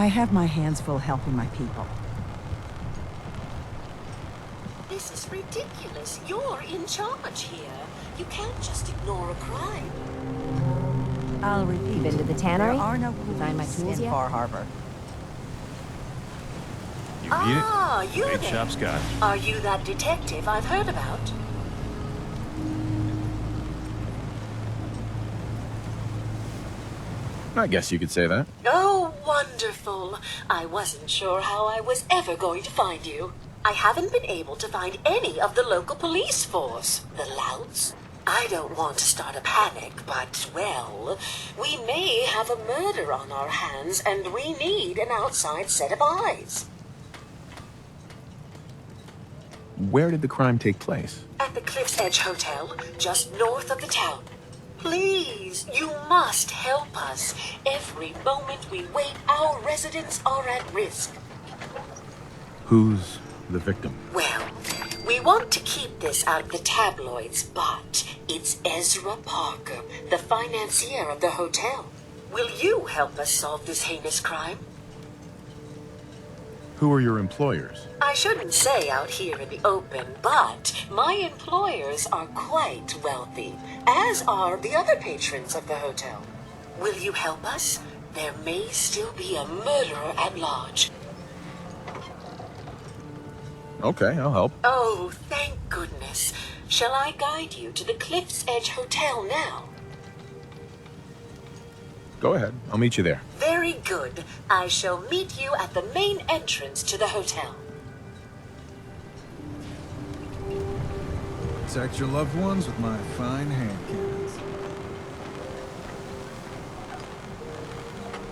I have my hands full helping my people. This is ridiculous. You're in charge here. You can't just ignore a crime. I'll repeat. Been to the tannery? There are no Find my police tools in yet? Far Harbor. You need You it? Bait there. shop Scott. Are you that detective I've heard about? I guess you could say that. Oh, wonderful. I wasn't sure how I was ever going to find you. I haven't been able to find any of the local police force. The louts. I don't want to start a panic, but, well, we may have a murder on our hands, and we need an outside set of eyes. Where did the crime take place? At the Cliff's Edge Hotel, just north of the town. Please, you must help us. Every moment we wait, our residents are at risk. Who's the victim? Well, we want to keep this out of the tabloids, but it's Ezra Parker, the financier of the hotel. Will you help us solve this heinous crime? Who are your employers? I shouldn't say out here in the open, but my employers are quite wealthy, as are the other patrons of the hotel. Will you help us? There may still be a murderer at large. Okay, I'll help. Oh, thank goodness. Shall I guide you to the Cliff's Edge Hotel now? Go ahead. I'll meet you there. Very good. I shall meet you at the main entrance to the hotel. Protect your loved ones with my fine hand cannons.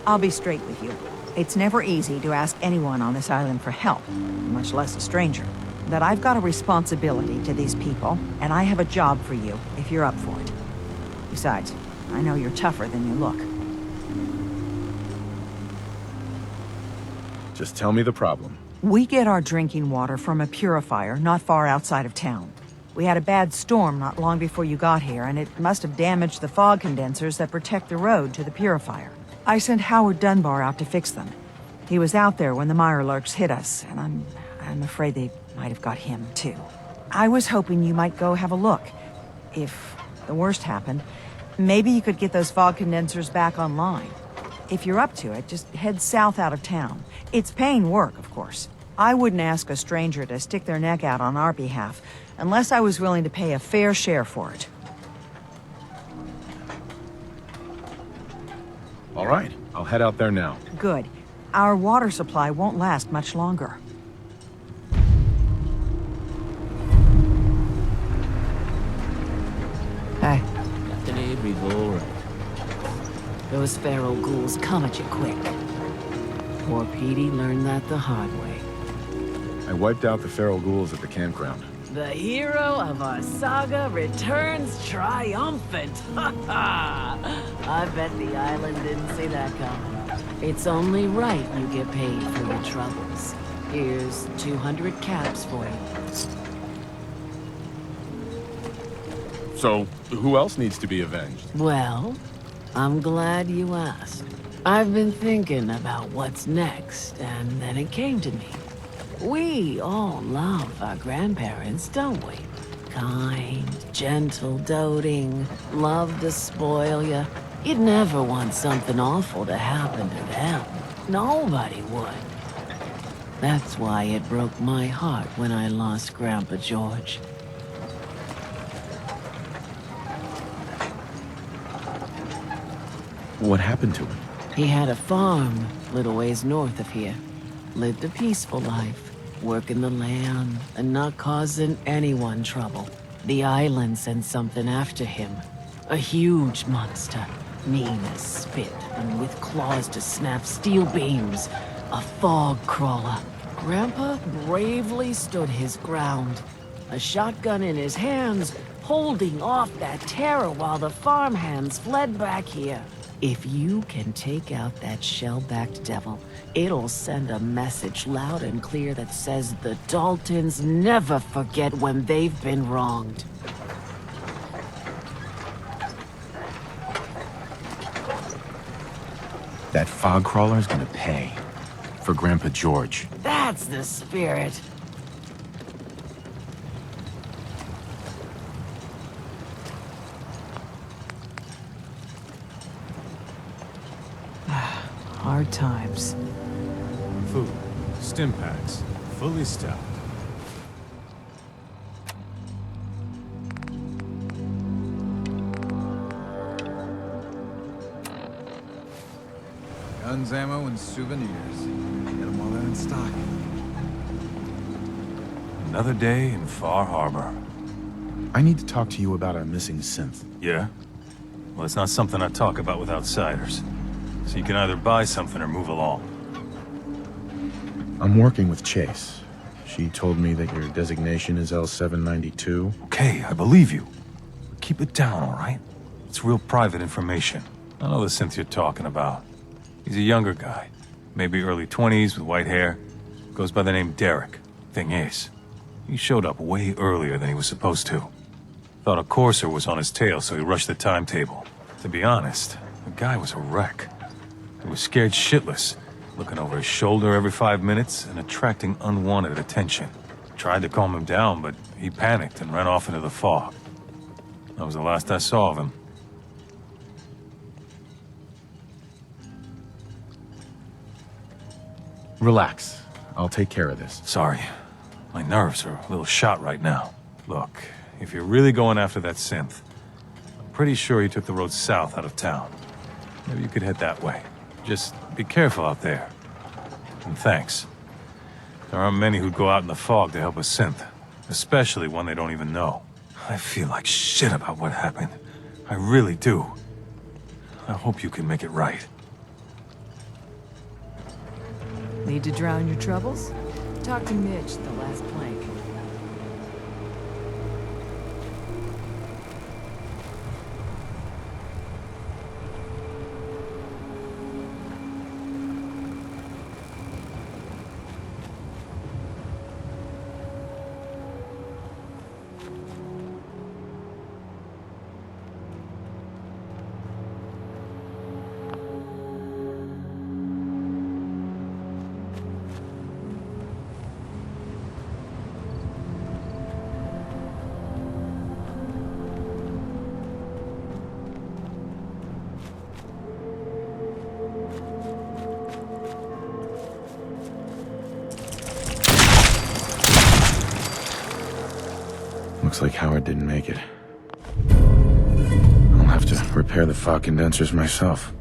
I'll be straight with you. It's never easy to ask anyone on this island for help, much less a stranger. But I've got a responsibility to these people, and I have a job for you if you're up for it. Besides, I know you're tougher than you look. Just tell me the problem. We get our drinking water from a purifier not far outside of town. We had a bad storm not long before you got here, and it must have damaged the fog condensers that protect the road to the purifier. I sent Howard Dunbar out to fix them. He was out there when the Mirelurks hit us, and I'm afraid they might have got him, too. I was hoping you might go have a look. If the worst happened, maybe you could get those fog condensers back online. If you're up to it, just head south out of town. It's paying work, of course. I wouldn't ask a stranger to stick their neck out on our behalf, unless I was willing to pay a fair share for it. All right, I'll head out there now. Good. Our water supply won't last much longer. Hey. Captain Avery's all right. Those feral ghouls come at you quick. Poor Petey learned that the hard way. I wiped out the feral ghouls at the campground. The hero of our saga returns triumphant. Ha ha! I bet the island didn't see that coming. It's only right you get paid for your troubles. Here's 200 caps for you. So, who else needs to be avenged? Well, I'm glad you asked. I've been thinking about what's next, and then it came to me. We all love our grandparents, don't we? Kind, gentle, doting, love to spoil you. You'd never want something awful to happen to them. Nobody would. That's why it broke my heart when I lost Grandpa George. What happened to him? He had a farm, little ways north of here. Lived a peaceful life, working the land and not causing anyone trouble. The island sent something after him. A huge monster, mean as spit and with claws to snap steel beams. A fog crawler. Grandpa bravely stood his ground. A shotgun in his hands, holding off that terror while the farmhands fled back here. If you can take out that shell-backed devil, it'll send a message loud and clear that says the Daltons never forget when they've been wronged. That fog crawler's gonna pay. for Grandpa George. That's the spirit. Hard times. Food. Stim packs. Fully stocked. Guns, ammo, and souvenirs. Get them all there in stock. Another day in Far Harbor. I need to talk to you about our missing synth. Yeah? Well, it's not something I talk about with outsiders. So you can either buy something or move along. I'm working with Chase. She told me that your designation is L792. Okay, I believe you. But keep it down, all right? It's real private information. I know the synth you're talking about. He's a younger guy. Maybe early 20s with white hair. Goes by the name Derek. Thing is, he showed up way earlier than he was supposed to. Thought a courser was on his tail, so he rushed the timetable. To be honest, the guy was a wreck. He was scared shitless, looking over his shoulder every 5 minutes and attracting unwanted attention. Tried to calm him down, but he panicked and ran off into the fog. That was the last I saw of him. Relax. I'll take care of this. Sorry. My nerves are a little shot right now. Look, if you're really going after that synth, I'm pretty sure he took the road south out of town. Maybe you could head that way. Just be careful out there. And thanks. There aren't many who'd go out in the fog to help a synth, especially one they don't even know. I feel like shit about what happened. I really do. I hope you can make it right. Need to drown your troubles? Talk to Mitch, the last plank. Looks like Howard didn't make it. I'll have to repair the fog condensers myself.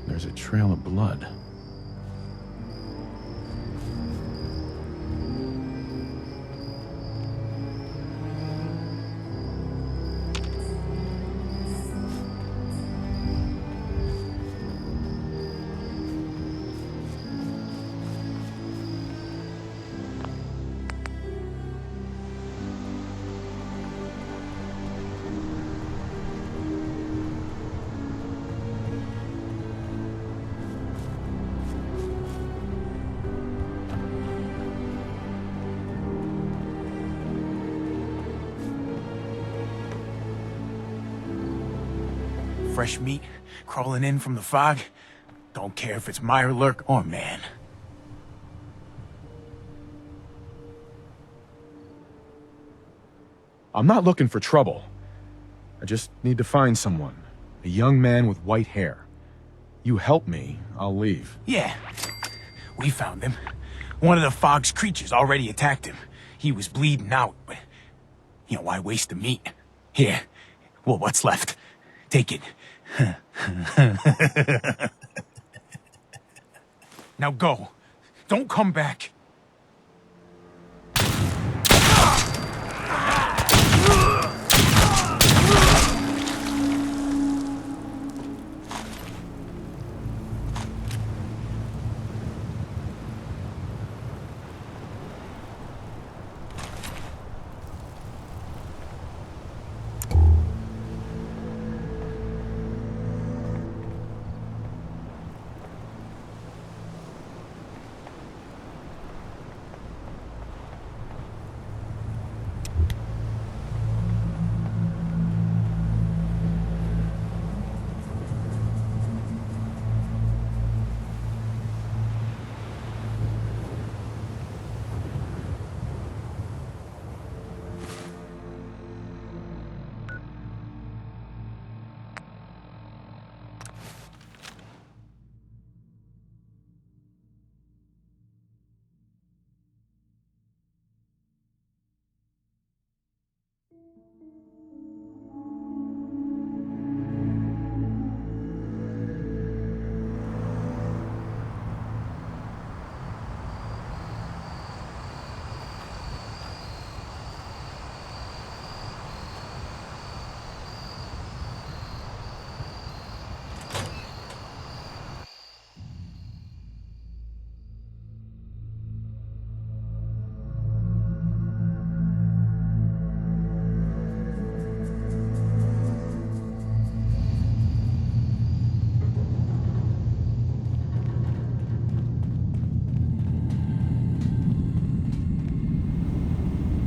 There's a trail of blood. Fresh meat crawling in from the fog. Don't care if it's Meyer Lurk or man. I'm not looking for trouble. I just need to find someone. A young man with white hair. You help me, I'll leave. Yeah, we found him. One of the fog's creatures already attacked him. He was bleeding out, but... You know, why waste the meat? Here, well, what's left? Take it. Now go. Don't come back.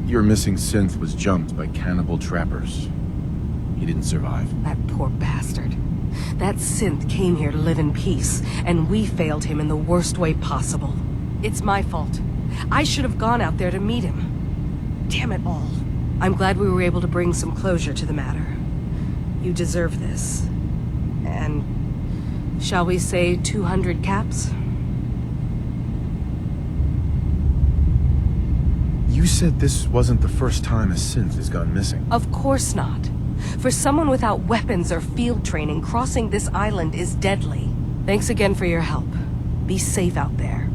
Your missing synth was jumped by cannibal trappers. He didn't survive. That poor bastard. That synth came here to live in peace, and we failed him in the worst way possible. It's my fault. I should have gone out there to meet him. Damn it all. I'm glad we were able to bring some closure to the matter. You deserve this. And... shall we say 200 caps? You said this wasn't the first time a synth has gone missing. Of course not. For someone without weapons or field training, crossing this island is deadly. Thanks again for your help. Be safe out there.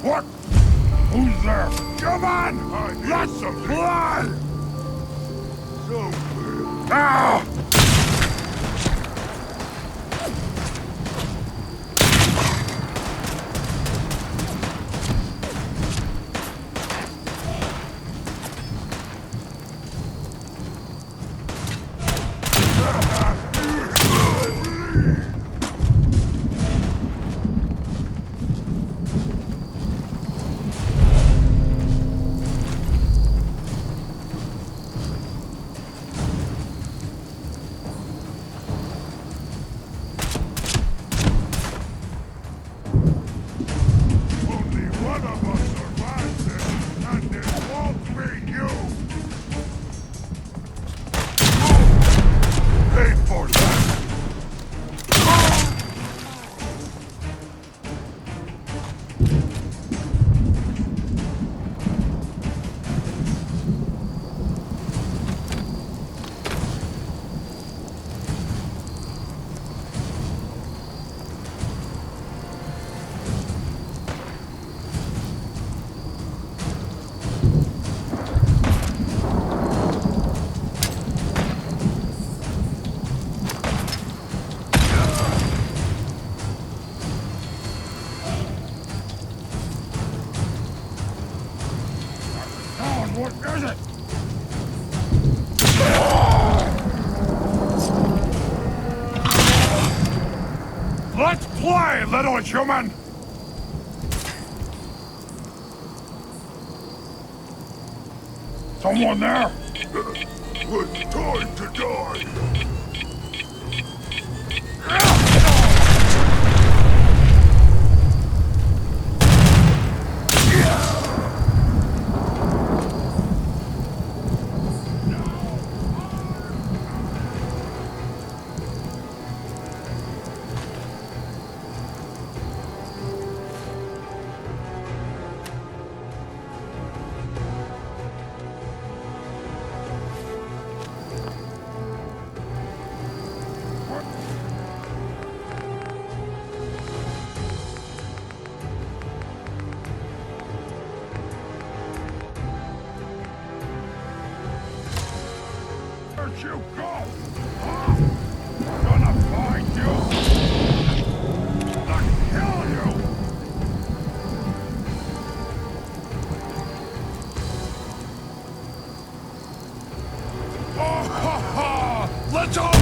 What? Who's there? Come on! Let's fly! So weird. Ah! Only one of us survives it, and it won't be you! Pay for that! What is it? Let's play, little human! Someone there? It's time to die! Where'd you go? Huh? I'm gonna find you! I'll kill you! Oh, ha, ha! Let's all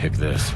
pick this.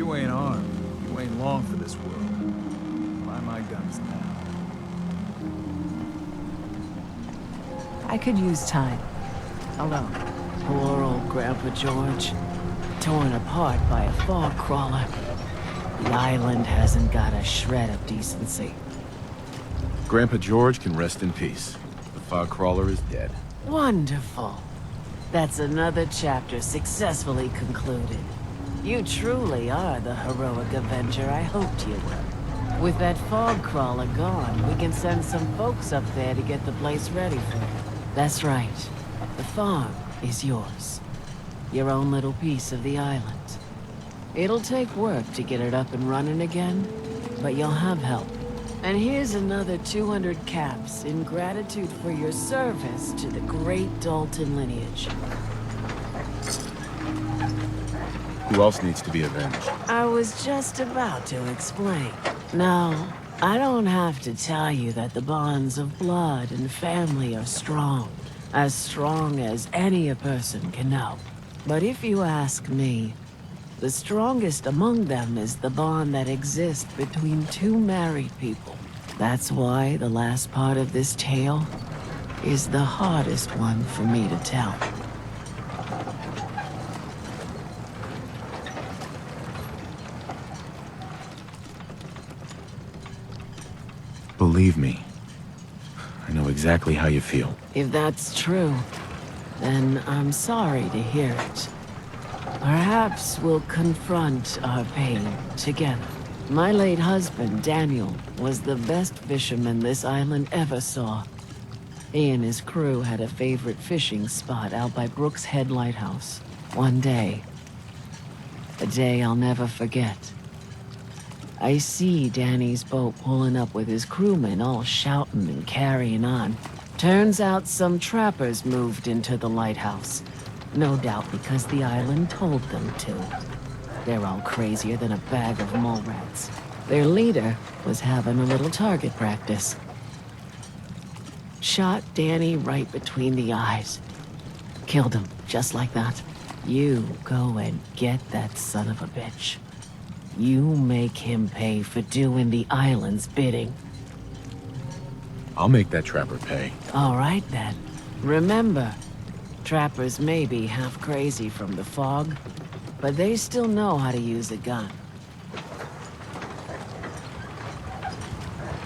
You ain't armed. You ain't long for this world. Buy my guns now. I could use time. Alone. Poor old Grandpa George. Torn apart by a fog crawler. The island hasn't got a shred of decency. Grandpa George can rest in peace. The fog crawler is dead. Wonderful. That's another chapter successfully concluded. You truly are the heroic avenger I hoped you were. With that fog crawler gone, we can send some folks up there to get the place ready for you. That's right. The farm is yours. Your own little piece of the island. It'll take work to get it up and running again, but you'll have help. And here's another 200 caps in gratitude for your service to the great Dalton lineage. Who else needs to be avenged? I was just about to explain. Now, I don't have to tell you that the bonds of blood and family are strong. As strong as any a person can know. But if you ask me, the strongest among them is the bond that exists between two married people. That's why the last part of this tale is the hardest one for me to tell. Believe me, I know exactly how you feel. If that's true, then I'm sorry to hear it. Perhaps we'll confront our pain together. My late husband, Daniel, was the best fisherman this island ever saw. He and his crew had a favorite fishing spot out by Brooks Head Lighthouse. One day, a day I'll never forget, I see Danny's boat pulling up with his crewmen all shouting and carrying on. Turns out some trappers moved into the lighthouse. No doubt because the island told them to. They're all crazier than a bag of mole rats. Their leader was having a little target practice. Shot Danny right between the eyes. Killed him, just like that. You go and get that son of a bitch. You make him pay for doing the island's bidding. I'll make that trapper pay. All right, then. Remember, trappers may be half crazy from the fog, but they still know how to use a gun.